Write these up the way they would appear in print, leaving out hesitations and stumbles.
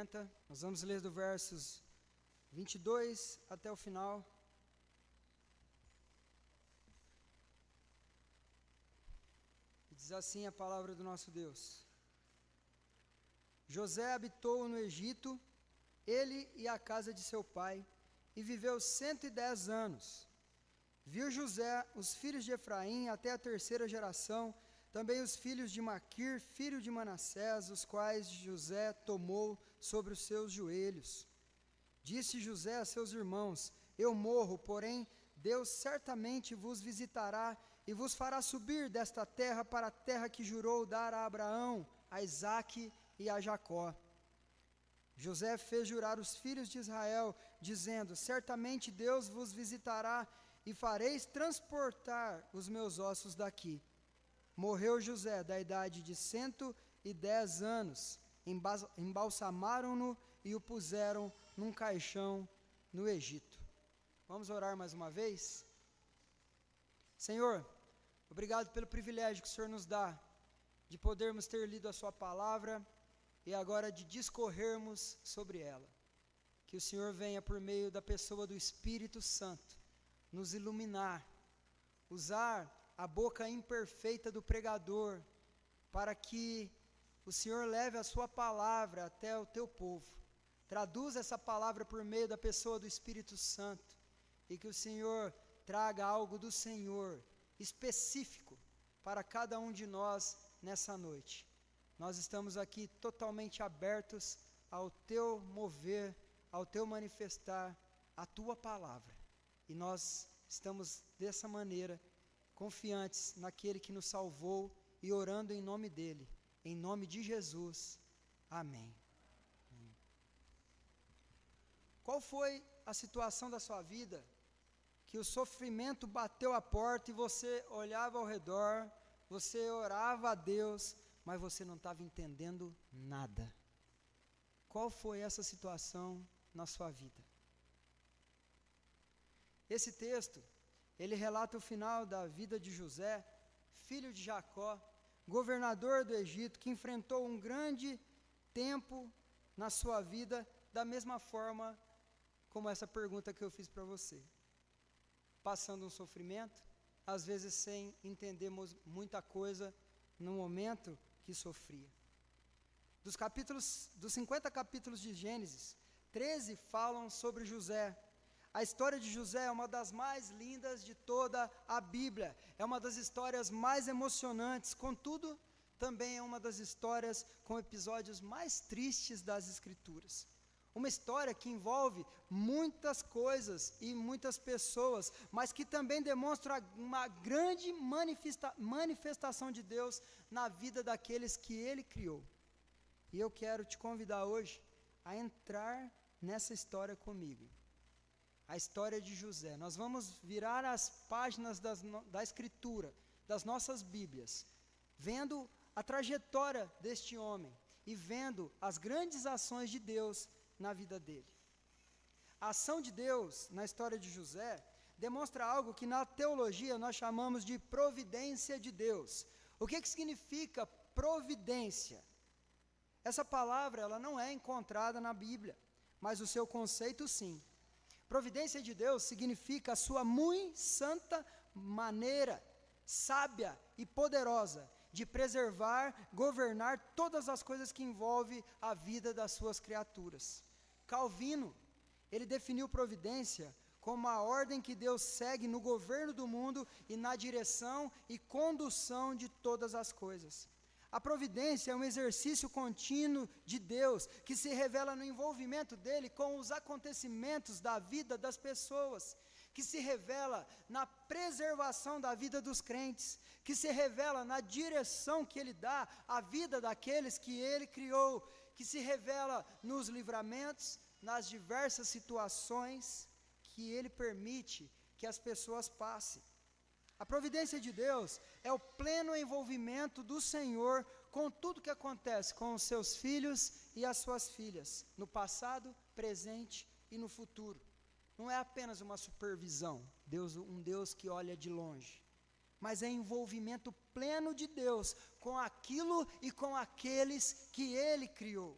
50, nós vamos ler do versos 22 até o final. Diz assim a palavra do nosso Deus. José habitou no Egito, ele e a casa de seu pai, e viveu 110 anos. Viu José os filhos de Efraim até a terceira geração, também os filhos de Maquir, filho de Manassés, os quais José tomou sobre os seus joelhos. Disse José a seus irmãos: eu morro, porém Deus certamente vos visitará e vos fará subir desta terra para a terra que jurou dar a Abraão, a Isaque e a Jacó. José fez jurar os filhos de Israel, dizendo: certamente Deus vos visitará e fareis transportar os meus ossos daqui. Morreu José da idade de 110 anos, embalsamaram-no e o puseram num caixão no Egito. Vamos orar mais uma vez? Senhor, obrigado pelo privilégio que o Senhor nos dá de podermos ter lido a sua palavra e agora de discorrermos sobre ela. Que o Senhor venha por meio da pessoa do Espírito Santo nos iluminar, usar a boca imperfeita do pregador, para que o Senhor leve a sua palavra até o teu povo. Traduza essa palavra por meio da pessoa do Espírito Santo, e que o Senhor traga algo do Senhor, específico, para cada um de nós nessa noite. Nós estamos aqui totalmente abertos ao teu mover, ao teu manifestar, a tua palavra. E nós estamos dessa maneira, confiantes naquele que nos salvou e orando em nome dele, em nome de Jesus. Amém. Qual foi a situação da sua vida que o sofrimento bateu a porta e você olhava ao redor, você orava a Deus, mas você não estava entendendo nada? Qual foi essa situação na sua vida? Esse texto, ele relata o final da vida de José, filho de Jacó, governador do Egito, que enfrentou um grande tempo na sua vida, da mesma forma como essa pergunta que eu fiz para você. Passando um sofrimento, às vezes sem entendermos muita coisa no momento que sofria. Dos 50 capítulos de Gênesis, 13 falam sobre José. A história de José é uma das mais lindas de toda a Bíblia, é uma das histórias mais emocionantes, contudo, também é uma das histórias com episódios mais tristes das Escrituras. Uma história que envolve muitas coisas e muitas pessoas, mas que também demonstra uma grande manifestação de Deus na vida daqueles que Ele criou. E eu quero te convidar hoje a entrar nessa história comigo. A história de José. Nós vamos virar as páginas da Escritura, das nossas Bíblias, vendo a trajetória deste homem e vendo as grandes ações de Deus na vida dele. A ação de Deus na história de José demonstra algo que na teologia nós chamamos de providência de Deus. O que significa providência? Essa palavra ela não é encontrada na Bíblia, mas o seu conceito sim. Providência de Deus significa a sua muito santa maneira, sábia e poderosa, de preservar, governar todas as coisas que envolvem a vida das suas criaturas. Calvino, ele definiu providência como a ordem que Deus segue no governo do mundo e na direção e condução de todas as coisas. A providência é um exercício contínuo de Deus, que se revela no envolvimento dele com os acontecimentos da vida das pessoas, que se revela na preservação da vida dos crentes, que se revela na direção que ele dá à vida daqueles que ele criou, que se revela nos livramentos, nas diversas situações que ele permite que as pessoas passem. A providência de Deus é o pleno envolvimento do Senhor com tudo que acontece com os seus filhos e as suas filhas, no passado, presente e no futuro. Não é apenas uma supervisão, um Deus que olha de longe, mas é envolvimento pleno de Deus com aquilo e com aqueles que Ele criou.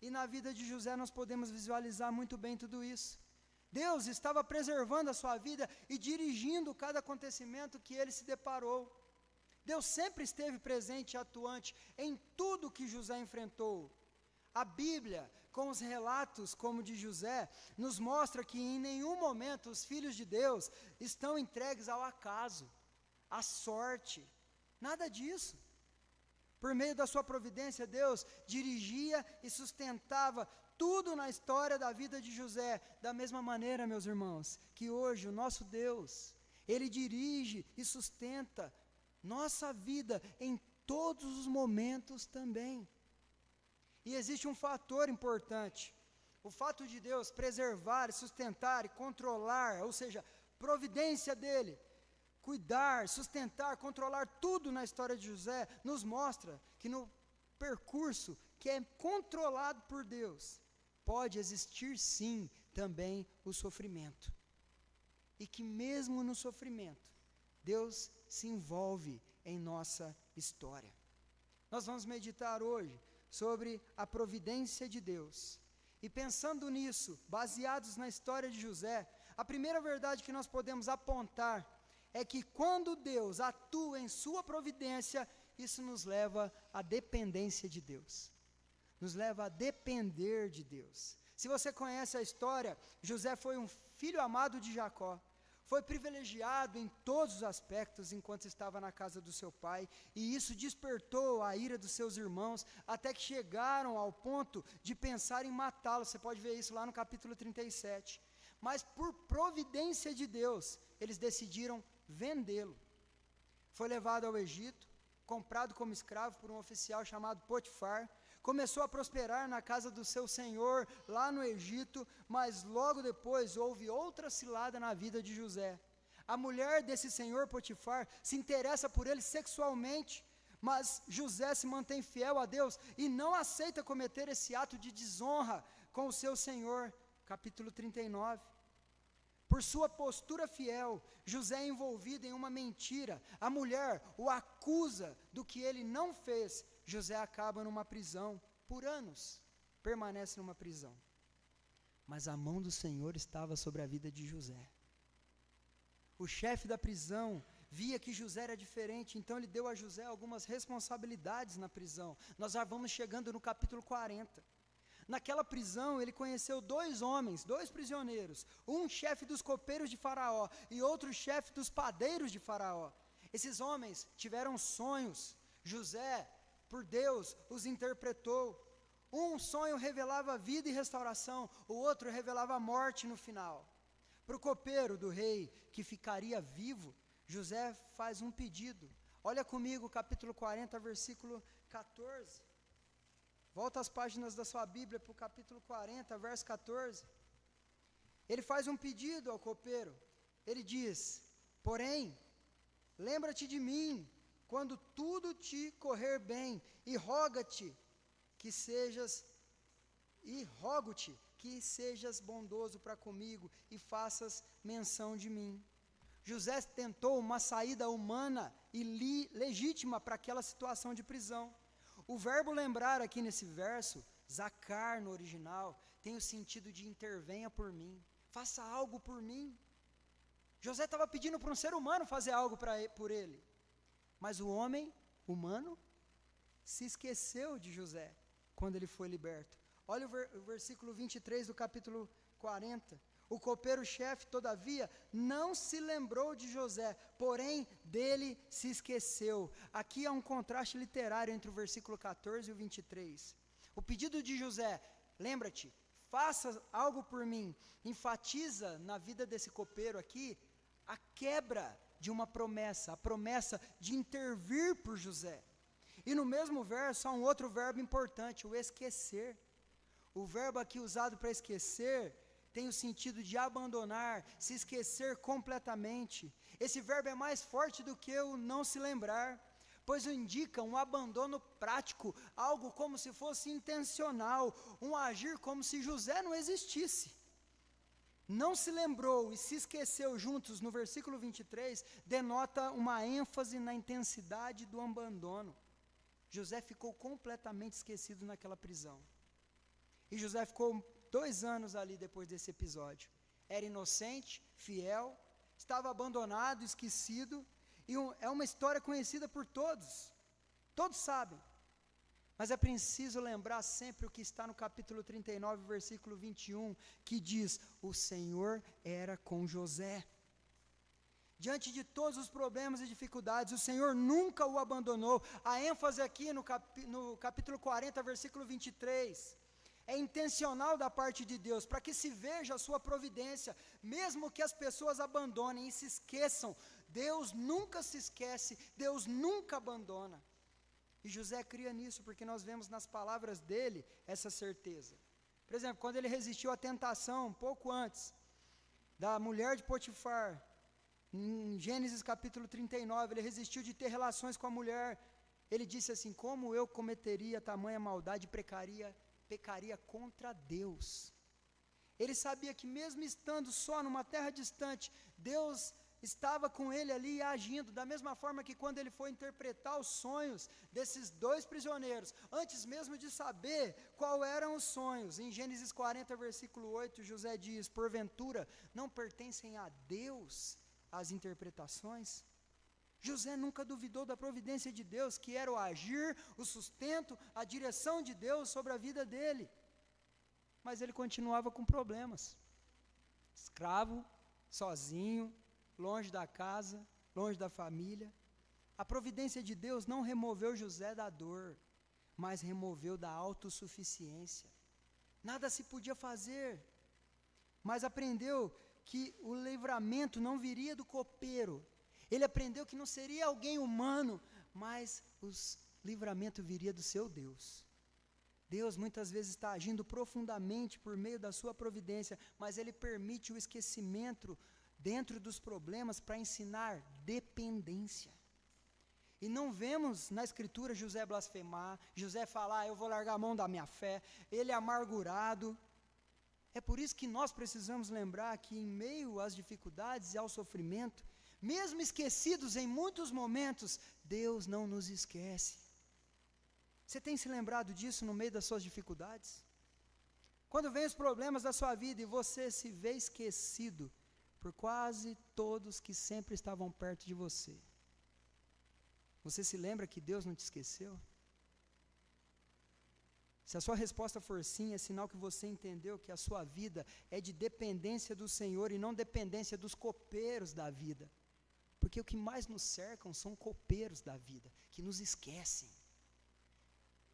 E na vida de José nós podemos visualizar muito bem tudo isso. Deus estava preservando a sua vida e dirigindo cada acontecimento que ele se deparou. Deus sempre esteve presente e atuante em tudo que José enfrentou. A Bíblia, com os relatos como de José, nos mostra que em nenhum momento os filhos de Deus estão entregues ao acaso, à sorte, nada disso. Por meio da sua providência, Deus dirigia e sustentava tudo na história da vida de José, da mesma maneira, meus irmãos, que hoje o nosso Deus, Ele dirige e sustenta nossa vida em todos os momentos também. E existe um fator importante, o fato de Deus preservar, sustentar e controlar, ou seja, providência dEle, cuidar, sustentar, controlar tudo na história de José, nos mostra que no percurso que é controlado por Deus, pode existir sim também o sofrimento. E que mesmo no sofrimento, Deus se envolve em nossa história. Nós vamos meditar hoje sobre a providência de Deus. E pensando nisso, baseados na história de José, a primeira verdade que nós podemos apontar é que quando Deus atua em sua providência, isso nos leva à dependência de Deus. Nos leva a depender de Deus. Se você conhece a história, José foi um filho amado de Jacó. Foi privilegiado em todos os aspectos enquanto estava na casa do seu pai, e isso despertou a ira dos seus irmãos, até que chegaram ao ponto de pensar em matá-lo. Você pode ver isso lá no capítulo 37. Mas por providência de Deus, eles decidiram vendê-lo. Foi levado ao Egito, comprado como escravo por um oficial chamado Potifar, começou a prosperar na casa do seu senhor lá no Egito, mas logo depois houve outra cilada na vida de José. A mulher desse senhor Potifar se interessa por ele sexualmente, mas José se mantém fiel a Deus e não aceita cometer esse ato de desonra com o seu senhor. Capítulo 39. Por sua postura fiel, José é envolvido em uma mentira. A mulher o acusa do que ele não fez. José acaba numa prisão, por anos, permanece numa prisão. Mas a mão do Senhor estava sobre a vida de José. O chefe da prisão via que José era diferente, então ele deu a José algumas responsabilidades na prisão. Nós já vamos chegando no capítulo 40. Naquela prisão ele conheceu dois homens, dois prisioneiros, um chefe dos copeiros de Faraó e outro chefe dos padeiros de Faraó. Esses homens tiveram sonhos. José, por Deus, os interpretou. Um sonho revelava vida e restauração, o outro revelava a morte no final. Para o copeiro do rei, que ficaria vivo, José faz um pedido. Olha comigo, capítulo 40, versículo 14. Volta as páginas da sua Bíblia para o capítulo 40, verso 14. Ele faz um pedido ao copeiro. Ele diz: porém, lembra-te de mim, quando tudo te correr bem, e rogo-te que sejas bondoso para comigo e faças menção de mim. José tentou uma saída humana e legítima para aquela situação de prisão. O verbo lembrar aqui nesse verso, zacar no original, tem o sentido de intervenha por mim, faça algo por mim. José estava pedindo para um ser humano fazer algo por ele, mas o homem humano se esqueceu de José quando ele foi liberto. Olha o versículo 23 do capítulo 40. O copeiro-chefe, todavia, não se lembrou de José, porém dele se esqueceu. Aqui há um contraste literário entre o versículo 14 e o 23. O pedido de José, lembra-te, faça algo por mim, enfatiza na vida desse copeiro aqui a quebra de uma promessa, a promessa de intervir por José. E no mesmo verso há um outro verbo importante, o esquecer. O verbo aqui usado para esquecer tem o sentido de abandonar, se esquecer completamente. Esse verbo é mais forte do que o não se lembrar, pois indica um abandono prático, algo como se fosse intencional, um agir como se José não existisse. Não se lembrou e se esqueceu juntos no versículo 23, denota uma ênfase na intensidade do abandono. José ficou completamente esquecido naquela prisão. E José ficou 2 anos ali depois desse episódio. Era inocente, fiel, estava abandonado, esquecido, e é uma história conhecida por todos. Todos sabem. Mas é preciso lembrar sempre o que está no capítulo 39, versículo 21, que diz: o Senhor era com José. Diante de todos os problemas e dificuldades, o Senhor nunca o abandonou. A ênfase aqui no capítulo 40, versículo 23, é intencional da parte de Deus, para que se veja a sua providência, mesmo que as pessoas abandonem e se esqueçam. Deus nunca se esquece, Deus nunca abandona. E José cria nisso, porque nós vemos nas palavras dele essa certeza. Por exemplo, quando ele resistiu à tentação, um pouco antes, da mulher de Potifar, em Gênesis capítulo 39, ele resistiu de ter relações com a mulher. Ele disse assim: como eu cometeria tamanha maldade e pecaria contra Deus? Ele sabia que mesmo estando só numa terra distante, Deus estava com ele ali agindo, da mesma forma que quando ele foi interpretar os sonhos desses 2 prisioneiros, antes mesmo de saber qual eram os sonhos, em Gênesis 40, versículo 8, José diz: porventura não pertencem a Deus as interpretações? José nunca duvidou da providência de Deus, que era o agir, o sustento, a direção de Deus sobre a vida dele. Mas ele continuava com problemas. Escravo, sozinho, longe da casa, longe da família. A providência de Deus não removeu José da dor, mas removeu da autossuficiência. Nada se podia fazer, mas aprendeu que o livramento não viria do copeiro. Ele aprendeu que não seria alguém humano, mas o livramento viria do seu Deus. Deus muitas vezes está agindo profundamente por meio da sua providência, mas Ele permite o esquecimento dentro dos problemas para ensinar dependência. E não vemos na Escritura José blasfemar, José falar: eu vou largar a mão da minha fé, ele é amargurado. É por isso que nós precisamos lembrar que em meio às dificuldades e ao sofrimento, mesmo esquecidos em muitos momentos, Deus não nos esquece. Você tem se lembrado disso no meio das suas dificuldades? Quando vem os problemas da sua vida e você se vê esquecido por quase todos que sempre estavam perto de você, você se lembra que Deus não te esqueceu? Se a sua resposta for sim, é sinal que você entendeu que a sua vida é de dependência do Senhor e não dependência dos copeiros da vida. Porque o que mais nos cercam são copeiros da vida, que nos esquecem,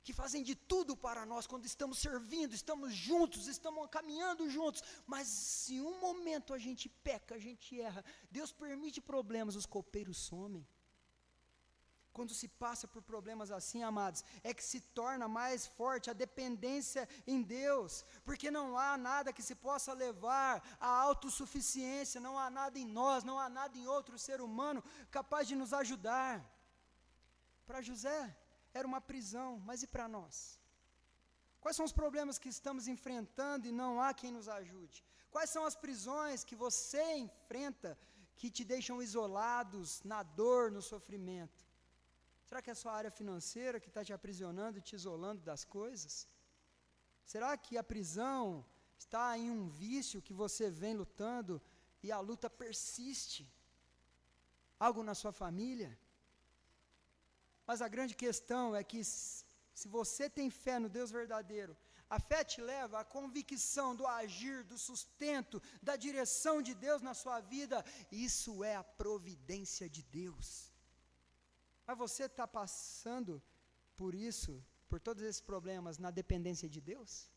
que fazem de tudo para nós quando estamos servindo, estamos juntos, estamos caminhando juntos, mas se um momento a gente peca, a gente erra, Deus permite problemas, os copeiros somem. Quando se passa por problemas assim, amados, é que se torna mais forte a dependência em Deus, porque não há nada que se possa levar à autossuficiência, não há nada em nós, não há nada em outro ser humano capaz de nos ajudar. Para José era uma prisão, mas e para nós? Quais são os problemas que estamos enfrentando e não há quem nos ajude? Quais são as prisões que você enfrenta que te deixam isolados na dor, no sofrimento? Será que é só a área financeira que está te aprisionando e te isolando das coisas? Será que a prisão está em um vício que você vem lutando e a luta persiste? Algo na sua família? Mas a grande questão é que se você tem fé no Deus verdadeiro, a fé te leva à convicção do agir, do sustento, da direção de Deus na sua vida. Isso é a providência de Deus. Mas você está passando por isso, por todos esses problemas, na dependência de Deus?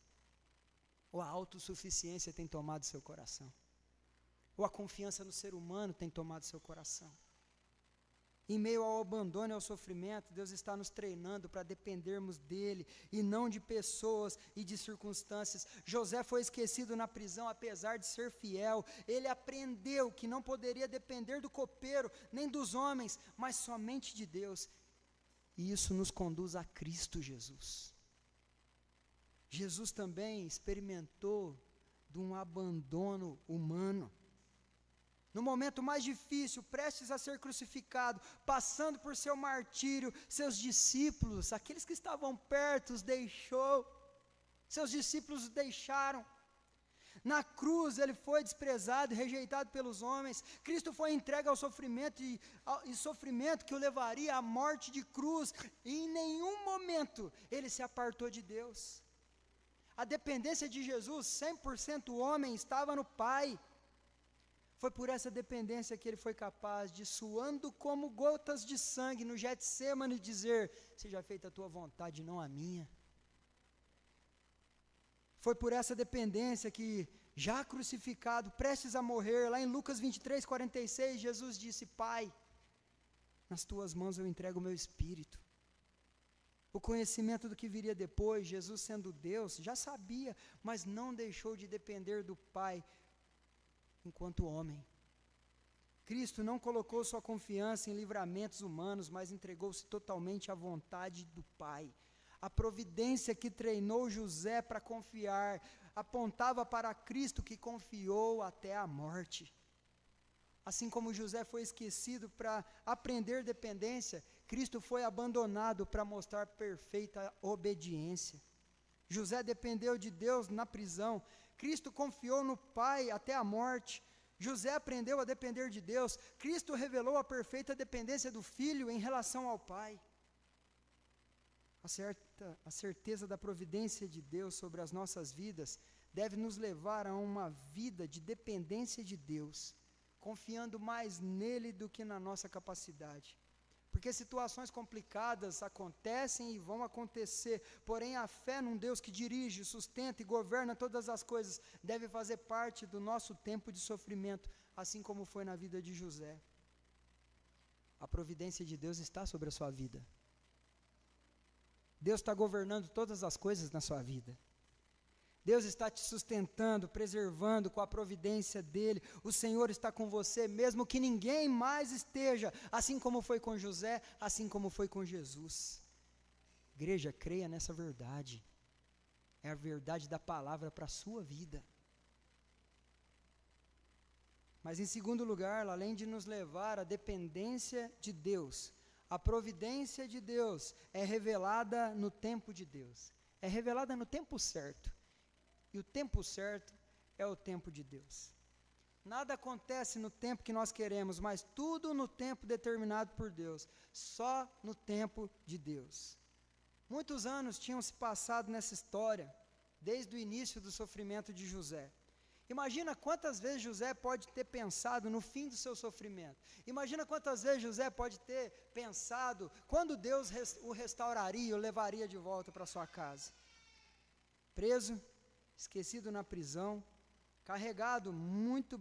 Ou a autossuficiência tem tomado seu coração? Ou a confiança no ser humano tem tomado seu coração? Em meio ao abandono e ao sofrimento, Deus está nos treinando para dependermos dEle e não de pessoas e de circunstâncias. José foi esquecido na prisão apesar de ser fiel. Ele aprendeu que não poderia depender do copeiro nem dos homens, mas somente de Deus. E isso nos conduz a Cristo Jesus. Jesus também experimentou de um abandono humano. No momento mais difícil, prestes a ser crucificado, passando por seu martírio, seus discípulos, aqueles que estavam perto, os deixou. Seus discípulos o deixaram. Na cruz ele foi desprezado e rejeitado pelos homens. Cristo foi entregue ao sofrimento e sofrimento que o levaria à morte de cruz. E em nenhum momento ele se apartou de Deus. A dependência de Jesus, 100% homem, estava no Pai. Foi por essa dependência que ele foi capaz de, suando como gotas de sangue no Getsemane, dizer: seja feita a tua vontade, não a minha. Foi por essa dependência que, já crucificado, prestes a morrer, lá em Lucas 23, 46, Jesus disse: Pai, nas tuas mãos eu entrego o meu espírito. O conhecimento do que viria depois, Jesus sendo Deus, já sabia, mas não deixou de depender do Pai enquanto homem. Cristo não colocou sua confiança em livramentos humanos, mas entregou-se totalmente à vontade do Pai. A providência que treinou José para confiar, apontava para Cristo que confiou até a morte. Assim como José foi esquecido para aprender dependência, Cristo foi abandonado para mostrar perfeita obediência. José dependeu de Deus na prisão, Cristo confiou no Pai até a morte. José aprendeu a depender de Deus, Cristo revelou a perfeita dependência do Filho em relação ao Pai. A certeza da providência de Deus sobre as nossas vidas deve nos levar a uma vida de dependência de Deus, confiando mais nele do que na nossa capacidade. Porque situações complicadas acontecem e vão acontecer, porém a fé num Deus que dirige, sustenta e governa todas as coisas deve fazer parte do nosso tempo de sofrimento, assim como foi na vida de José. A providência de Deus está sobre a sua vida. Deus está governando todas as coisas na sua vida. Deus está te sustentando, preservando com a providência dEle. O Senhor está com você, mesmo que ninguém mais esteja, assim como foi com José, assim como foi com Jesus. Igreja, creia nessa verdade. É a verdade da palavra para a sua vida. Mas em segundo lugar, além de nos levar à dependência de Deus, a providência de Deus é revelada no tempo de Deus. É revelada no tempo certo. E o tempo certo é o tempo de Deus. Nada acontece no tempo que nós queremos, mas tudo no tempo determinado por Deus. Só no tempo de Deus. Muitos anos tinham se passado nessa história, desde o início do sofrimento de José. Imagina quantas vezes José pode ter pensado no fim do seu sofrimento. Imagina quantas vezes José pode ter pensado quando Deus o restauraria, o levaria de volta para sua casa. Preso, esquecido na prisão, carregado, muito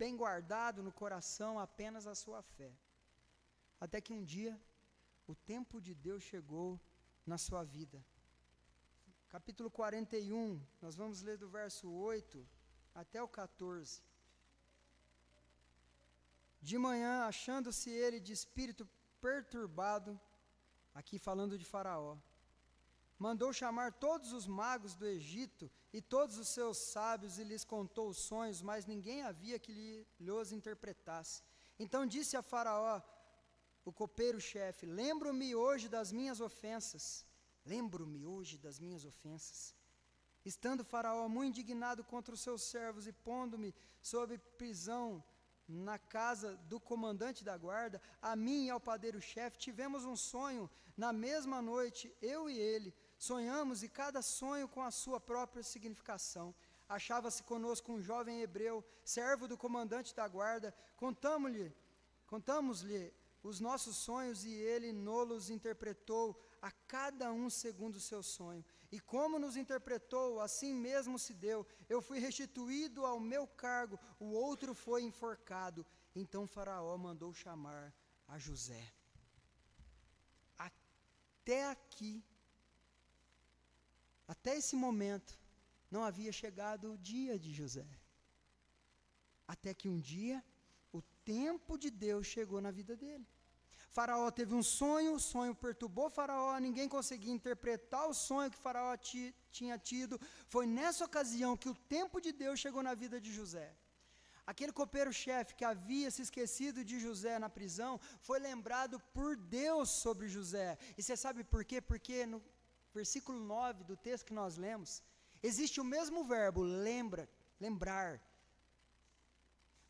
bem guardado no coração apenas a sua fé. Até que um dia, o tempo de Deus chegou na sua vida. Capítulo 41, nós vamos ler do verso 8 até o 14. De manhã, achando-se ele de espírito perturbado, aqui falando de Faraó, mandou chamar todos os magos do Egito e todos os seus sábios e lhes contou os sonhos, mas ninguém havia que lhos interpretasse. Então disse a Faraó, o copeiro-chefe: lembro-me hoje das minhas ofensas. Lembro-me hoje das minhas ofensas. Estando Faraó muito indignado contra os seus servos e pondo-me sob prisão na casa do comandante da guarda, a mim e ao padeiro-chefe tivemos um sonho. Na mesma noite, eu e ele sonhamos, e cada sonho com a sua própria significação. Achava-se conosco um jovem hebreu, servo do comandante da guarda. Contamos-lhe os nossos sonhos e ele nos interpretou a cada um segundo o seu sonho. E como nos interpretou, assim mesmo se deu. Eu fui restituído ao meu cargo, o outro foi enforcado. Então Faraó mandou chamar a José. Até aqui, até esse momento, não havia chegado o dia de José. Até que um dia, o tempo de Deus chegou na vida dele. Faraó teve um sonho, o sonho perturbou Faraó, ninguém conseguia interpretar o sonho que Faraó tinha tido. Foi nessa ocasião que o tempo de Deus chegou na vida de José. Aquele copeiro-chefe que havia se esquecido de José na prisão, foi lembrado por Deus sobre José. E você sabe por quê? Porque no versículo 9 do texto que nós lemos, existe o mesmo verbo, lembrar.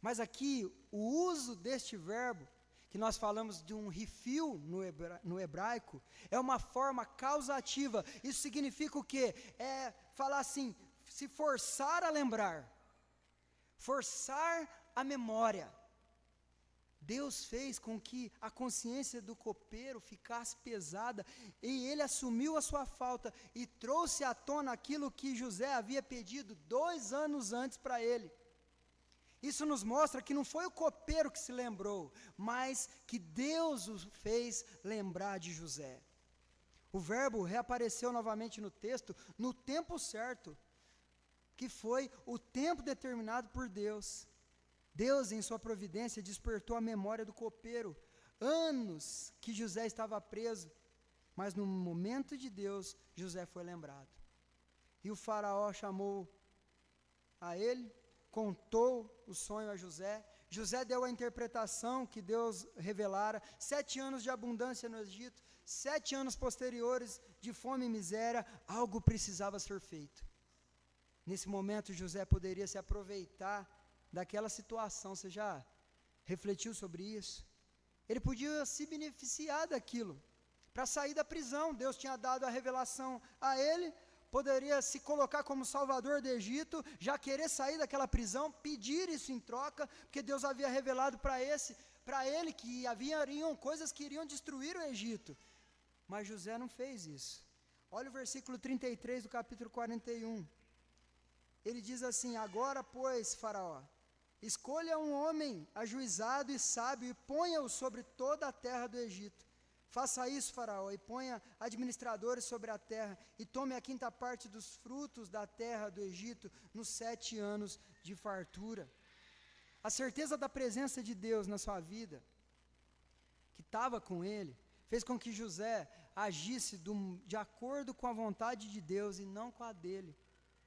Mas aqui, o uso deste verbo, que nós falamos de um refil no hebraico, é uma forma causativa. Isso significa o quê? É falar assim, se forçar a lembrar, forçar a memória. Deus fez com que a consciência do copeiro ficasse pesada, e ele assumiu a sua falta e trouxe à tona aquilo que José havia pedido 2 anos antes para ele. Isso nos mostra que não foi o copeiro que se lembrou, mas que Deus o fez lembrar de José. O verbo reapareceu novamente no texto no tempo certo, que foi o tempo determinado por Deus. Deus, em sua providência, despertou a memória do copeiro. Anos que José estava preso, mas no momento de Deus, José foi lembrado. E o faraó chamou a ele, contou o sonho a José. José deu a interpretação que Deus revelara. 7 anos de abundância no Egito, 7 anos posteriores de fome e miséria, algo precisava ser feito. Nesse momento, José poderia se aproveitar daquela situação. Você já refletiu sobre isso? Ele podia se beneficiar daquilo, para sair da prisão. Deus tinha dado a revelação a ele, poderia se colocar como salvador do Egito, já querer sair daquela prisão, pedir isso em troca, porque Deus havia revelado para ele que haviam coisas que iriam destruir o Egito. Mas José não fez isso. Olha o versículo 33 do capítulo 41. Ele diz assim: agora, pois, faraó, escolha um homem ajuizado e sábio e ponha-o sobre toda a terra do Egito. Faça isso, faraó, e ponha administradores sobre a terra, e tome a 5ª parte dos frutos da terra do Egito nos 7 anos de fartura. A certeza da presença de Deus na sua vida, que estava com ele, fez com que José agisse de acordo com a vontade de Deus e não com a dele.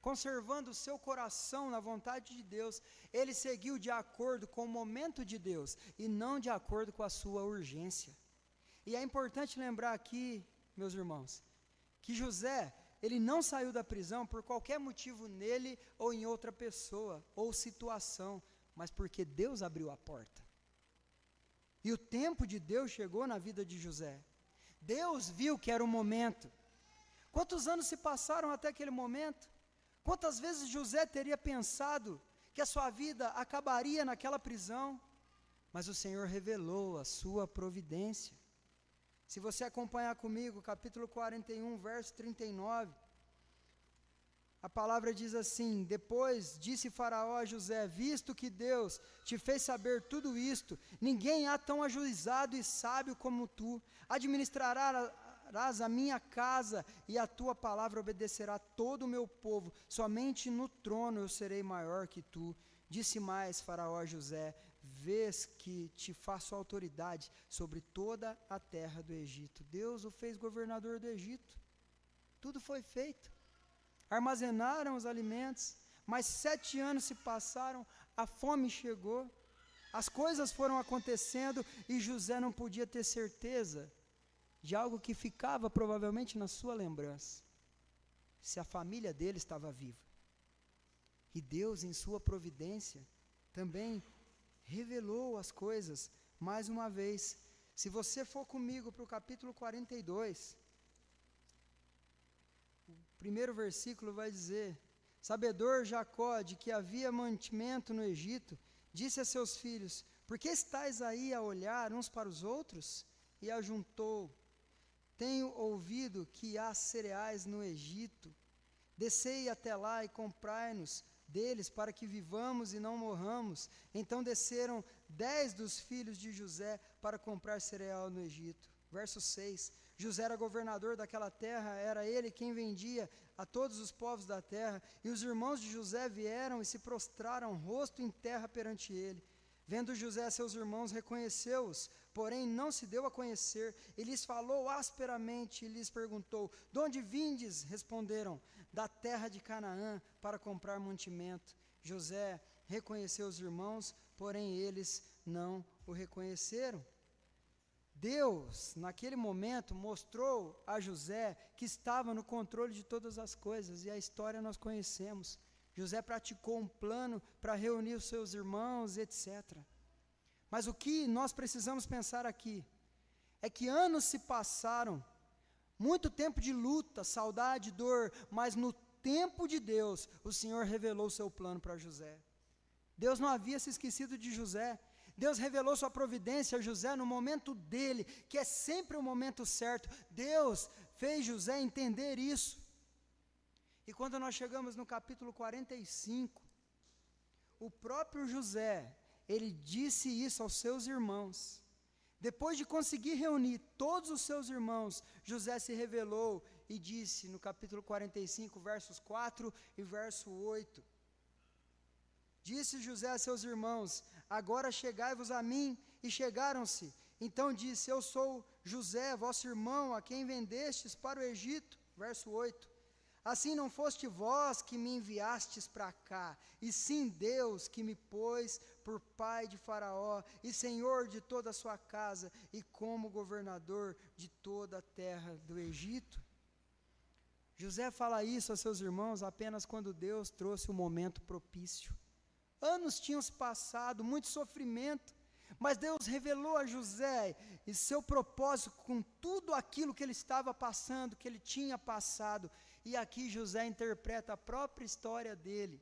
Conservando o seu coração na vontade de Deus, ele seguiu de acordo com o momento de Deus e não de acordo com a sua urgência. E é importante lembrar aqui, meus irmãos, que José, ele não saiu da prisão por qualquer motivo nele ou em outra pessoa ou situação, mas porque Deus abriu a porta. E o tempo de Deus chegou na vida de José. Deus viu que era o momento. Quantos anos se passaram até aquele momento? Quantas vezes José teria pensado que a sua vida acabaria naquela prisão? Mas o Senhor revelou a sua providência. Se você acompanhar comigo, capítulo 41, verso 39, a palavra diz assim: depois disse Faraó a José: visto que Deus te fez saber tudo isto, ninguém há tão ajuizado e sábio como tu, administrarás a minha casa, e a tua palavra obedecerá todo o meu povo, somente no trono eu serei maior que tu. Disse mais Faraó a José: vês que te faço autoridade sobre toda a terra do Egito. Deus o fez governador do Egito. Tudo foi feito. Armazenaram os alimentos, mas 7 anos se passaram, a fome chegou, as coisas foram acontecendo e José não podia ter certeza de algo que ficava provavelmente na sua lembrança, se a família dele estava viva. E Deus, em sua providência, também revelou as coisas mais uma vez. Se você for comigo para o capítulo 42, o primeiro versículo vai dizer: sabedor Jacó de que havia mantimento no Egito, disse a seus filhos: por que estáis aí a olhar uns para os outros? E ajuntou: tenho ouvido que há cereais no Egito, descei até lá e comprai-nos deles para que vivamos e não morramos. Então desceram 10 dos filhos de José para comprar cereal no Egito. Verso 6, José era governador daquela terra, era ele quem vendia a todos os povos da terra, e os irmãos de José vieram e se prostraram rosto em terra perante ele. Vendo José seus irmãos, reconheceu-os, porém não se deu a conhecer, e lhes falou asperamente e lhes perguntou: de onde vindes? Responderam: da terra de Canaã, para comprar mantimento. José reconheceu os irmãos, porém eles não o reconheceram. Deus, naquele momento, mostrou a José que estava no controle de todas as coisas, e a história nós conhecemos. José praticou um plano para reunir os seus irmãos, etc. Mas o que nós precisamos pensar aqui é que anos se passaram, muito tempo de luta, saudade, dor, mas no tempo de Deus, o Senhor revelou o seu plano para José. Deus não havia se esquecido de José. Deus revelou sua providência a José no momento dele, que é sempre o momento certo. Deus fez José entender isso. E quando nós chegamos no capítulo 45, o próprio José, ele disse isso aos seus irmãos. Depois de conseguir reunir todos os seus irmãos, José se revelou e disse no capítulo 45, versos 4 e verso 8. Disse José a seus irmãos: agora chegai-vos a mim, e chegaram-se. Então disse: eu sou José, vosso irmão, a quem vendestes para o Egito. Verso 8. Assim não foste vós que me enviastes para cá, e sim Deus que me pôs por pai de Faraó, e senhor de toda a sua casa, e como governador de toda a terra do Egito. José fala isso a seus irmãos apenas quando Deus trouxe o momento propício. Anos tinham se passado, muito sofrimento, mas Deus revelou a José e seu propósito com tudo aquilo que ele estava passando, que ele tinha passado. E aqui José interpreta a própria história dele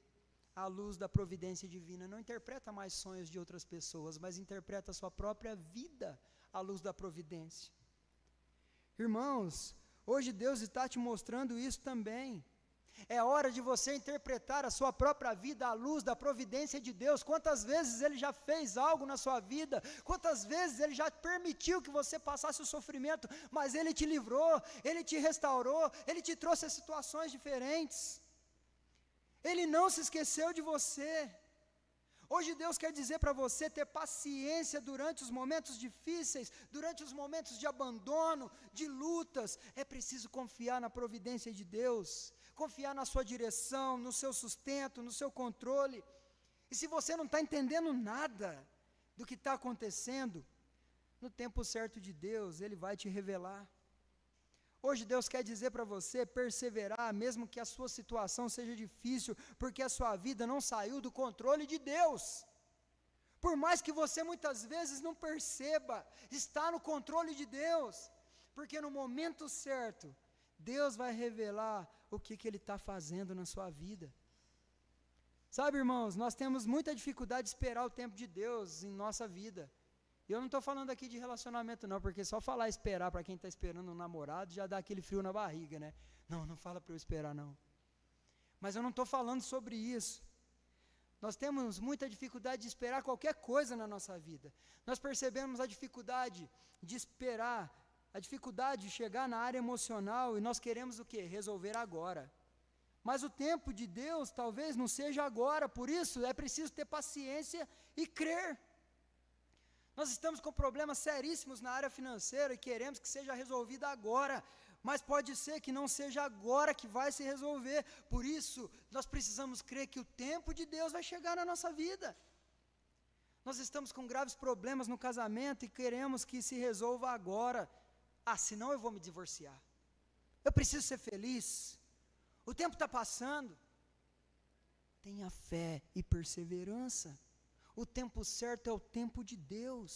à luz da providência divina. Não interpreta mais sonhos de outras pessoas, mas interpreta a sua própria vida à luz da providência. Irmãos, hoje Deus está te mostrando isso também. É hora de você interpretar a sua própria vida à luz da providência de Deus. Quantas vezes Ele já fez algo na sua vida, quantas vezes Ele já permitiu que você passasse o sofrimento, mas Ele te livrou, Ele te restaurou, Ele te trouxe a situações diferentes. Ele não se esqueceu de você. Hoje Deus quer dizer para você ter paciência durante os momentos difíceis, durante os momentos de abandono, de lutas. É preciso confiar na providência de Deus, confiar na sua direção, no seu sustento, no seu controle. E se você não está entendendo nada do que está acontecendo, no tempo certo de Deus, Ele vai te revelar. Hoje Deus quer dizer para você perseverar, mesmo que a sua situação seja difícil, porque a sua vida não saiu do controle de Deus. Por mais que você muitas vezes não perceba, está no controle de Deus, porque no momento certo, Deus vai revelar o que Ele está fazendo na sua vida. Sabe, irmãos, nós temos muita dificuldade de esperar o tempo de Deus em nossa vida. E eu não estou falando aqui de relacionamento não, porque só falar esperar para quem está esperando um namorado já dá aquele frio na barriga, né? Não fala para eu esperar não. Mas eu não estou falando sobre isso. Nós temos muita dificuldade de esperar qualquer coisa na nossa vida. Nós percebemos a dificuldade de esperar, a dificuldade de chegar na área emocional, e nós queremos o quê? Resolver agora. Mas o tempo de Deus talvez não seja agora, por isso é preciso ter paciência e crer. Nós estamos com problemas seríssimos na área financeira e queremos que seja resolvida agora, mas pode ser que não seja agora que vai se resolver. Por isso, nós precisamos crer que o tempo de Deus vai chegar na nossa vida. Nós estamos com graves problemas no casamento e queremos que se resolva agora. Senão eu vou me divorciar. Eu preciso ser feliz. O tempo está passando. Tenha fé e perseverança. O tempo certo é o tempo de Deus.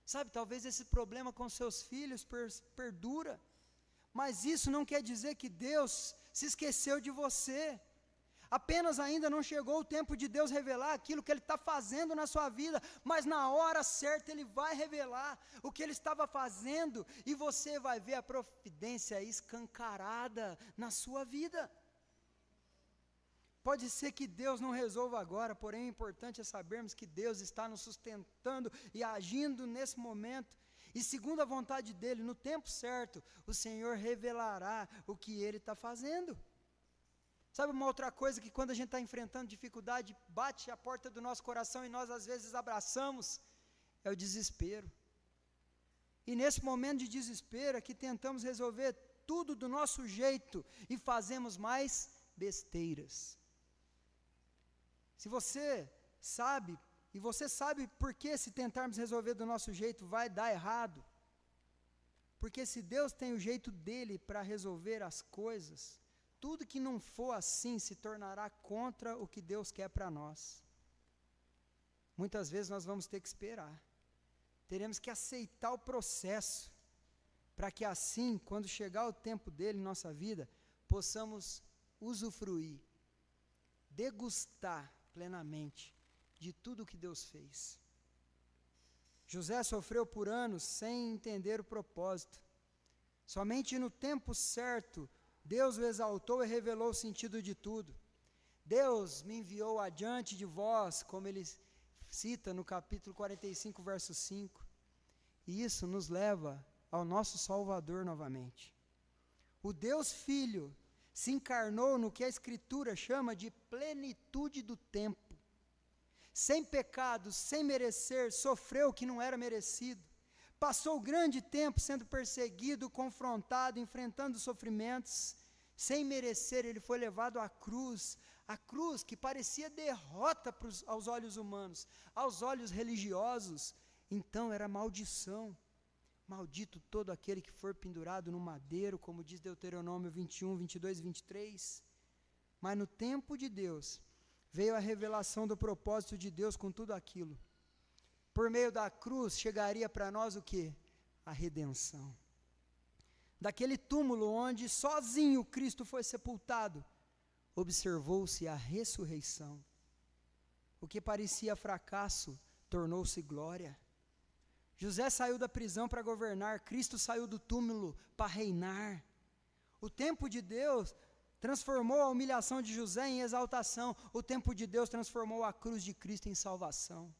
Sabe, talvez esse problema com seus filhos perdura, mas isso não quer dizer que Deus se esqueceu de você. Apenas ainda não chegou o tempo de Deus revelar aquilo que Ele está fazendo na sua vida, mas na hora certa Ele vai revelar o que Ele estava fazendo, e você vai ver a providência escancarada na sua vida. Pode ser que Deus não resolva agora, porém o importante é sabermos que Deus está nos sustentando e agindo nesse momento. E segundo a vontade dEle, no tempo certo, o Senhor revelará o que Ele está fazendo. Sabe uma outra coisa que quando a gente está enfrentando dificuldade, bate a porta do nosso coração e nós às vezes abraçamos, é o desespero. E nesse momento de desespero é que tentamos resolver tudo do nosso jeito e fazemos mais besteiras. Se você sabe E você sabe por que, se tentarmos resolver do nosso jeito, vai dar errado? Porque se Deus tem o jeito dele para resolver as coisas, tudo que não for assim se tornará contra o que Deus quer para nós. Muitas vezes nós vamos ter que esperar. Teremos que aceitar o processo, para que assim, quando chegar o tempo dele em nossa vida, possamos usufruir, degustar plenamente de tudo o que Deus fez. José sofreu por anos sem entender o propósito. Somente no tempo certo, Deus o exaltou e revelou o sentido de tudo. Deus me enviou adiante de vós, como ele cita no capítulo 45, verso 5. E isso nos leva ao nosso Salvador novamente. O Deus Filho se encarnou no que a Escritura chama de plenitude do tempo. Sem pecado, sem merecer, sofreu o que não era merecido. Passou grande tempo sendo perseguido, confrontado, enfrentando sofrimentos. Sem merecer, ele foi levado à cruz. A cruz que parecia derrota aos olhos humanos, aos olhos religiosos. Então era maldição. Maldito todo aquele que for pendurado no madeiro, como diz Deuteronômio 21, 22 e 23. Mas no tempo de Deus, veio a revelação do propósito de Deus com tudo aquilo. Por meio da cruz, chegaria para nós o quê? A redenção. Daquele túmulo onde sozinho Cristo foi sepultado, observou-se a ressurreição. O que parecia fracasso, tornou-se glória. José saiu da prisão para governar, Cristo saiu do túmulo para reinar. O tempo de Deus transformou a humilhação de José em exaltação. O tempo de Deus transformou a cruz de Cristo em salvação.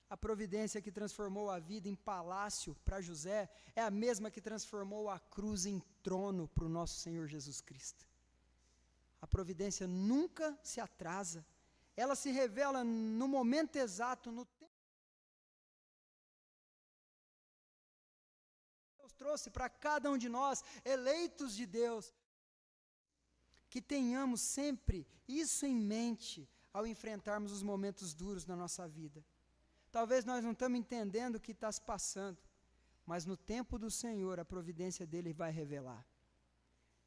A providência que transformou a vida em palácio para José é a mesma que transformou a cruz em trono para o nosso Senhor Jesus Cristo. A providência nunca se atrasa. Ela se revela no momento exato, no tempo. Deus trouxe para cada um de nós, eleitos de Deus, que tenhamos sempre isso em mente ao enfrentarmos os momentos duros da nossa vida. Talvez nós não estamos entendendo o que está se passando, mas no tempo do Senhor a providência dele vai revelar.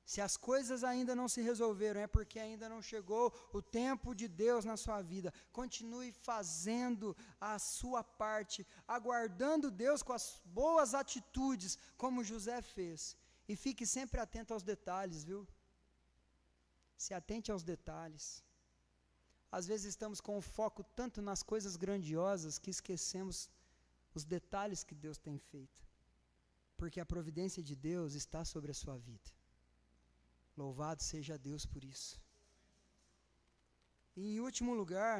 Se as coisas ainda não se resolveram, é porque ainda não chegou o tempo de Deus na sua vida. Continue fazendo a sua parte, aguardando Deus com as boas atitudes, como José fez. E fique sempre atento aos detalhes, viu? Se atente aos detalhes. Às vezes estamos com o foco tanto nas coisas grandiosas que esquecemos os detalhes que Deus tem feito. Porque a providência de Deus está sobre a sua vida. Louvado seja Deus por isso. E em último lugar,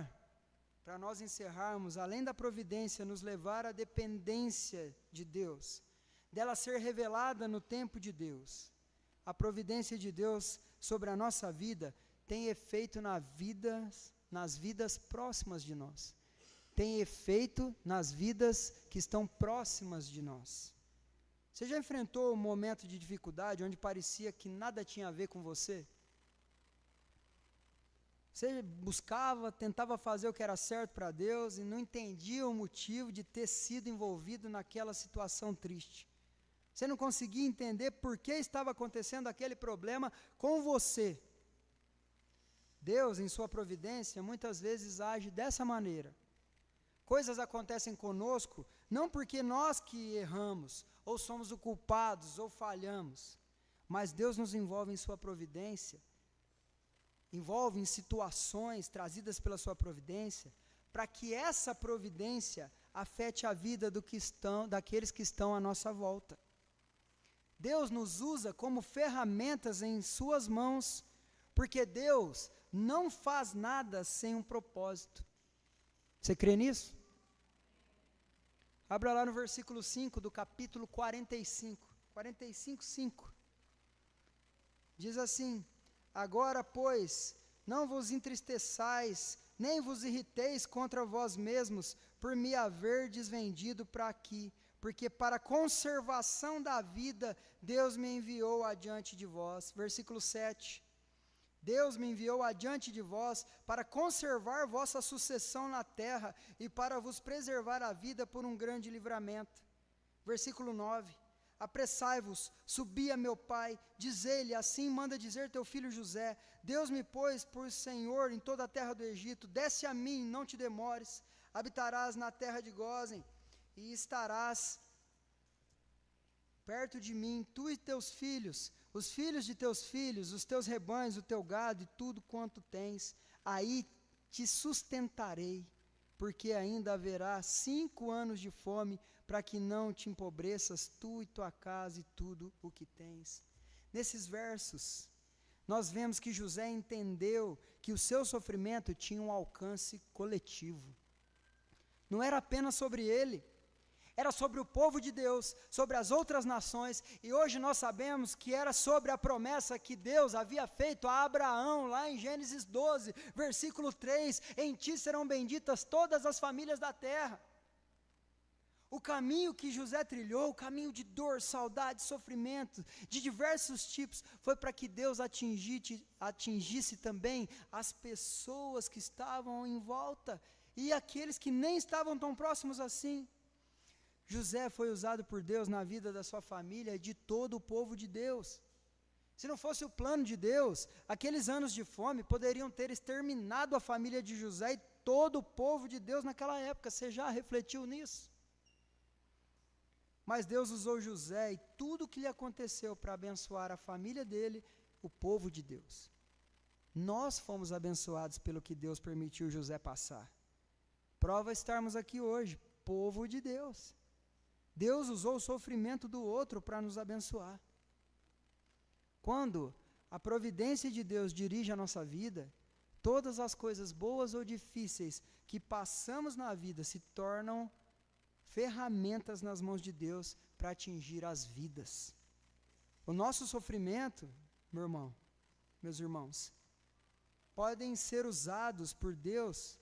para nós encerrarmos, além da providência nos levar à dependência de Deus, dela ser revelada no tempo de Deus, a providência de Deus sobre a nossa vida tem efeito nas vidas próximas de nós. Tem efeito nas vidas que estão próximas de nós. Você já enfrentou um momento de dificuldade onde parecia que nada tinha a ver com você? Você buscava, tentava fazer o que era certo para Deus e não entendia o motivo de ter sido envolvido naquela situação triste. Você não conseguia entender por que estava acontecendo aquele problema com você. Deus, em sua providência, muitas vezes age dessa maneira. Coisas acontecem conosco, não porque nós que erramos, ou somos os culpados, ou falhamos, mas Deus nos envolve em sua providência, envolve em situações trazidas pela sua providência, para que essa providência afete a vida daqueles que estão à nossa volta. Deus nos usa como ferramentas em suas mãos, porque Deus não faz nada sem um propósito. Você crê nisso? Abra lá no versículo 5 do capítulo 45, 5. Diz assim: agora, pois, não vos entristeçais, nem vos irriteis contra vós mesmos, por me haverdes vendido para aqui, porque para a conservação da vida, Deus me enviou adiante de vós. Versículo 7. Deus me enviou adiante de vós para conservar vossa sucessão na terra e para vos preservar a vida por um grande livramento. Versículo 9. Apressai-vos, subi a meu pai, dizei-lhe, assim manda dizer teu filho José, Deus me pôs por Senhor em toda a terra do Egito, desce a mim, não te demores, habitarás na terra de Gósen, e estarás perto de mim, tu e teus filhos, os filhos de teus filhos, os teus rebanhos, o teu gado e tudo quanto tens, aí te sustentarei, porque ainda haverá 5 anos de fome, para que não te empobreças, tu e tua casa e tudo o que tens. Nesses versos, nós vemos que José entendeu que o seu sofrimento tinha um alcance coletivo. Não era apenas sobre ele, era sobre o povo de Deus, sobre as outras nações, e hoje nós sabemos que era sobre a promessa que Deus havia feito a Abraão, lá em Gênesis 12, versículo 3, em ti serão benditas todas as famílias da terra. O caminho que José trilhou, o caminho de dor, saudade, sofrimento, de diversos tipos, foi para que Deus atingisse também as pessoas que estavam em volta, e aqueles que nem estavam tão próximos assim. José foi usado por Deus na vida da sua família e de todo o povo de Deus. Se não fosse o plano de Deus, aqueles anos de fome poderiam ter exterminado a família de José e todo o povo de Deus naquela época. Você já refletiu nisso? Mas Deus usou José e tudo o que lhe aconteceu para abençoar a família dele, o povo de Deus. Nós fomos abençoados pelo que Deus permitiu José passar. Prova estarmos aqui hoje, povo de Deus. Deus usou o sofrimento do outro para nos abençoar. Quando a providência de Deus dirige a nossa vida, todas as coisas boas ou difíceis que passamos na vida se tornam ferramentas nas mãos de Deus para atingir as vidas. O nosso sofrimento, meu irmão, meus irmãos, podem ser usados por Deus,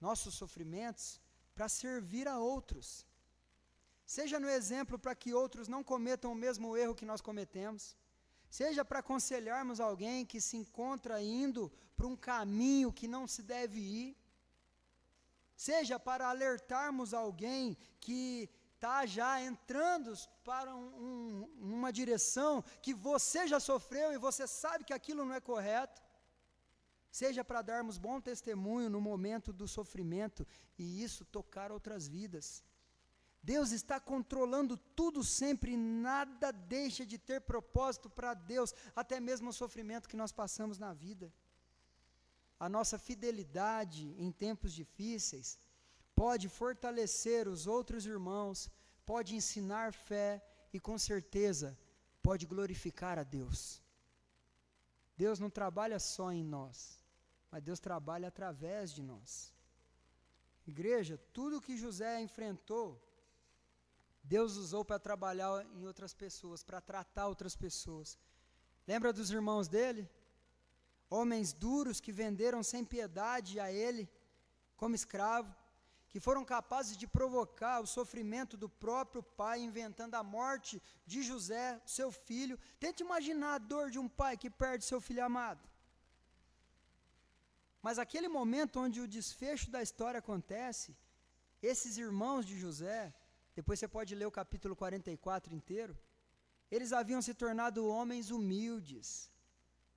nossos sofrimentos, para servir a outros. Seja no exemplo para que outros não cometam o mesmo erro que nós cometemos, seja para aconselharmos alguém que se encontra indo para um caminho que não se deve ir, seja para alertarmos alguém que está já entrando para uma direção que você já sofreu e você sabe que aquilo não é correto, seja para darmos bom testemunho no momento do sofrimento e isso tocar outras vidas. Deus está controlando tudo sempre, nada deixa de ter propósito para Deus, até mesmo o sofrimento que nós passamos na vida. A nossa fidelidade em tempos difíceis pode fortalecer os outros irmãos, pode ensinar fé e com certeza pode glorificar a Deus. Deus não trabalha só em nós, mas Deus trabalha através de nós. Igreja, tudo que José enfrentou, Deus usou para trabalhar em outras pessoas, para tratar outras pessoas. Lembra dos irmãos dele? Homens duros que venderam sem piedade a ele, como escravo, que foram capazes de provocar o sofrimento do próprio pai, inventando a morte de José, seu filho. Tente imaginar a dor de um pai que perde seu filho amado. Mas aquele momento onde o desfecho da história acontece, esses irmãos de José, depois você pode ler o capítulo 44 inteiro, eles haviam se tornado homens humildes,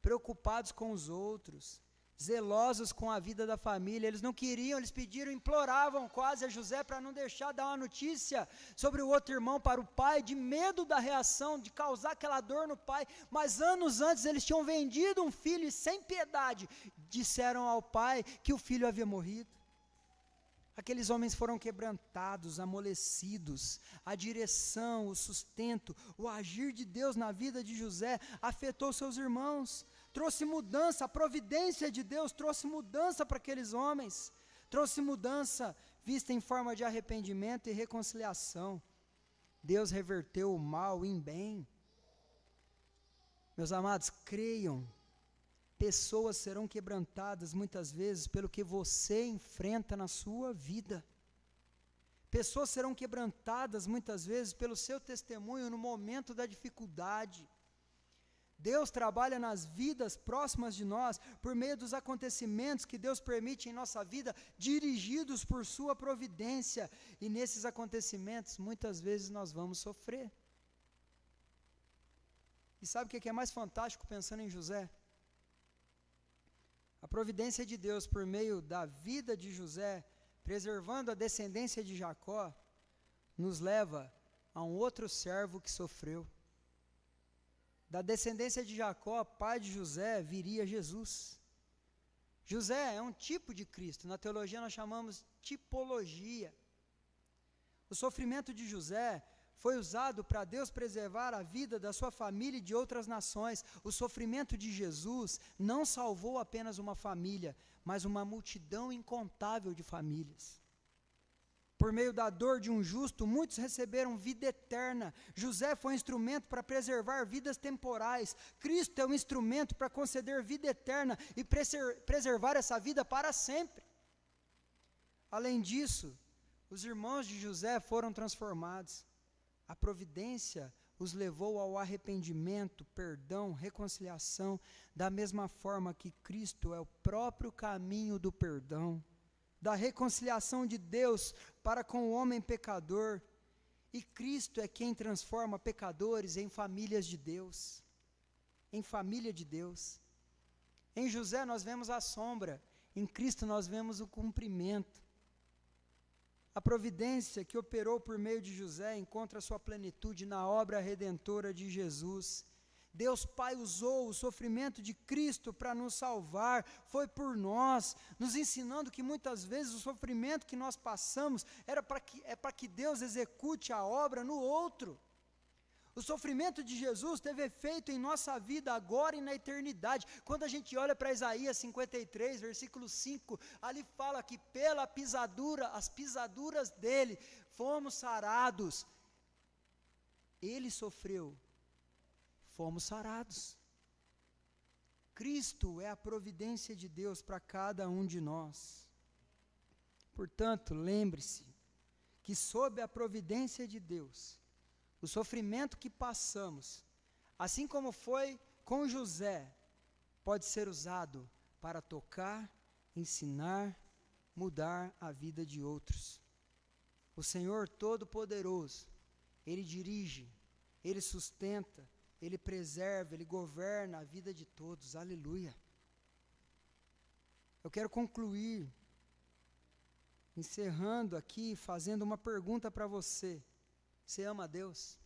preocupados com os outros, zelosos com a vida da família. Eles não queriam, eles pediram, imploravam quase a José para não deixar dar uma notícia sobre o outro irmão para o pai, de medo da reação, de causar aquela dor no pai. Mas anos antes eles tinham vendido um filho e sem piedade disseram ao pai que o filho havia morrido. Aqueles homens foram quebrantados, amolecidos. A direção, o sustento, o agir de Deus na vida de José afetou seus irmãos, trouxe mudança. A providência de Deus trouxe mudança para aqueles homens, trouxe mudança vista em forma de arrependimento e reconciliação. Deus reverteu o mal em bem. Meus amados, creiam. Pessoas serão quebrantadas muitas vezes pelo que você enfrenta na sua vida. Pessoas serão quebrantadas muitas vezes pelo seu testemunho no momento da dificuldade. Deus trabalha nas vidas próximas de nós, por meio dos acontecimentos que Deus permite em nossa vida, dirigidos por sua providência, e nesses acontecimentos, muitas vezes nós vamos sofrer. E sabe o que é mais fantástico pensando em José? A providência de Deus por meio da vida de José, preservando a descendência de Jacó, nos leva a um outro servo que sofreu. Da descendência de Jacó, pai de José, viria Jesus. José é um tipo de Cristo, na teologia nós chamamos tipologia. O sofrimento de José foi usado para Deus preservar a vida da sua família e de outras nações. O sofrimento de Jesus não salvou apenas uma família, mas uma multidão incontável de famílias. Por meio da dor de um justo, muitos receberam vida eterna. José foi um instrumento para preservar vidas temporais. Cristo é um instrumento para conceder vida eterna e preservar essa vida para sempre. Além disso, os irmãos de José foram transformados. A providência os levou ao arrependimento, perdão, reconciliação, da mesma forma que Cristo é o próprio caminho do perdão, da reconciliação de Deus para com o homem pecador. E Cristo é quem transforma pecadores em famílias de Deus, em família de Deus. Em José nós vemos a sombra, em Cristo nós vemos o cumprimento. A providência que operou por meio de José encontra sua plenitude na obra redentora de Jesus. Deus Pai usou o sofrimento de Cristo para nos salvar, foi por nós, nos ensinando que muitas vezes o sofrimento que nós passamos é para que Deus execute a obra no outro. O sofrimento de Jesus teve efeito em nossa vida agora e na eternidade. Quando a gente olha para Isaías 53, versículo 5, ali fala que pela pisadura, as pisaduras dele, fomos sarados. Ele sofreu, fomos sarados. Cristo é a providência de Deus para cada um de nós. Portanto, lembre-se que sob a providência de Deus, o sofrimento que passamos, assim como foi com José, pode ser usado para tocar, ensinar, mudar a vida de outros. O Senhor Todo-Poderoso, Ele dirige, Ele sustenta, Ele preserva, Ele governa a vida de todos. Aleluia. Eu quero concluir, encerrando aqui, fazendo uma pergunta para você. Você ama a Deus?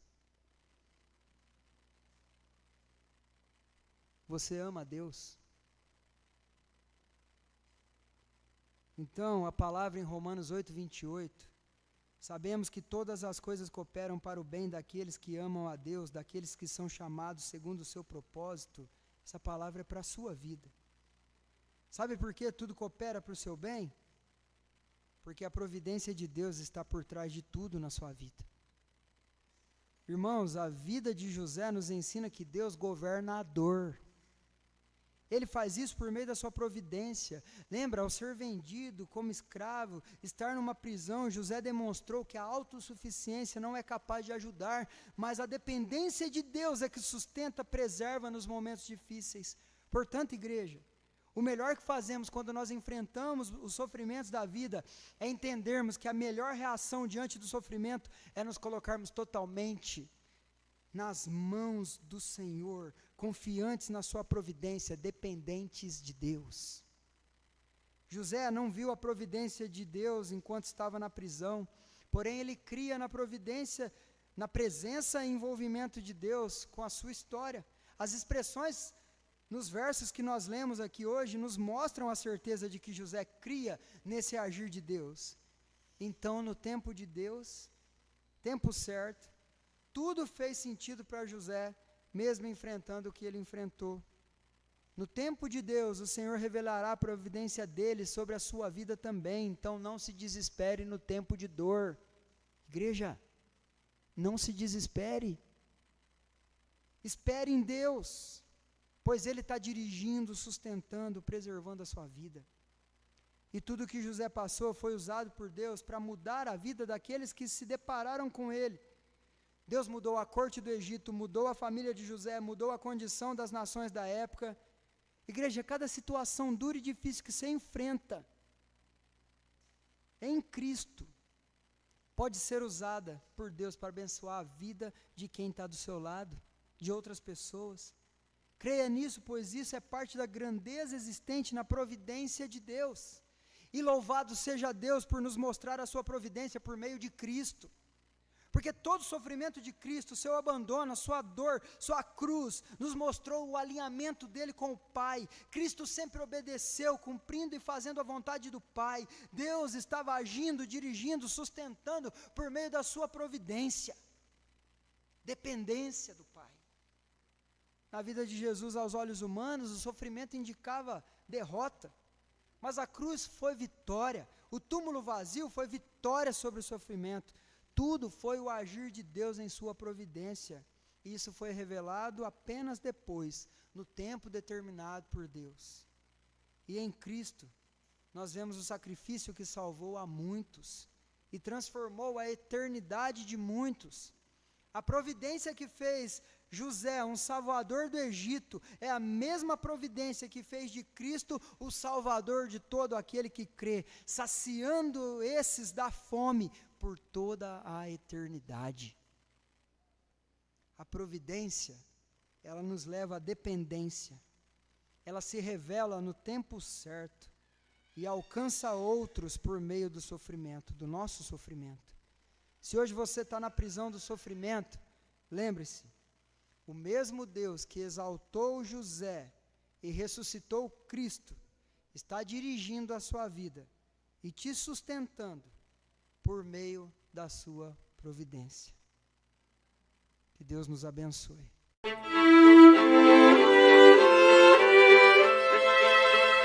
Você ama a Deus? Então, a palavra em Romanos 8:28, sabemos que todas as coisas cooperam para o bem daqueles que amam a Deus, daqueles que são chamados segundo o seu propósito. Essa palavra é para a sua vida. Sabe por que tudo coopera para o seu bem? Porque a providência de Deus está por trás de tudo na sua vida. Irmãos, a vida de José nos ensina que Deus governa a dor. Ele faz isso por meio da sua providência. Lembra, ao ser vendido como escravo, estar numa prisão, José demonstrou que a autossuficiência não é capaz de ajudar, mas a dependência de Deus é que sustenta, preserva nos momentos difíceis. Portanto, igreja, o melhor que fazemos quando nós enfrentamos os sofrimentos da vida é entendermos que a melhor reação diante do sofrimento é nos colocarmos totalmente nas mãos do Senhor, confiantes na sua providência, dependentes de Deus. José não viu a providência de Deus enquanto estava na prisão, porém ele cria na providência, na presença e envolvimento de Deus com a sua história. As expressões nos versos que nós lemos aqui hoje nos mostram a certeza de que José cria nesse agir de Deus. Então, no tempo de Deus, tempo certo, tudo fez sentido para José, mesmo enfrentando o que ele enfrentou. No tempo de Deus, o Senhor revelará a providência dele sobre a sua vida também. Então, não se desespere no tempo de dor. Igreja, não se desespere. Espere em Deus, pois Ele está dirigindo, sustentando, preservando a sua vida. E tudo que José passou foi usado por Deus para mudar a vida daqueles que se depararam com ele. Deus mudou a corte do Egito, mudou a família de José, mudou a condição das nações da época. Igreja, cada situação dura e difícil que você enfrenta em Cristo pode ser usada por Deus para abençoar a vida de quem está do seu lado, de outras pessoas. Creia nisso, pois isso é parte da grandeza existente na providência de Deus. E louvado seja Deus por nos mostrar a sua providência por meio de Cristo. Porque todo o sofrimento de Cristo, seu abandono, a sua dor, sua cruz, nos mostrou o alinhamento dele com o Pai. Cristo sempre obedeceu, cumprindo e fazendo a vontade do Pai. Deus estava agindo, dirigindo, sustentando por meio da sua providência. Dependência do Pai. Na vida de Jesus, aos olhos humanos, o sofrimento indicava derrota. Mas a cruz foi vitória. O túmulo vazio foi vitória sobre o sofrimento. Tudo foi o agir de Deus em sua providência. E isso foi revelado apenas depois, no tempo determinado por Deus. E em Cristo, nós vemos o sacrifício que salvou a muitos e transformou a eternidade de muitos. A providência que fez José, um salvador do Egito, é a mesma providência que fez de Cristo o salvador de todo aquele que crê, saciando esses da fome por toda a eternidade. A providência, ela nos leva à dependência. Ela se revela no tempo certo e alcança outros por meio do sofrimento, do nosso sofrimento. Se hoje você está na prisão do sofrimento, lembre-se, o mesmo Deus que exaltou José e ressuscitou Cristo, está dirigindo a sua vida e te sustentando por meio da sua providência. Que Deus nos abençoe.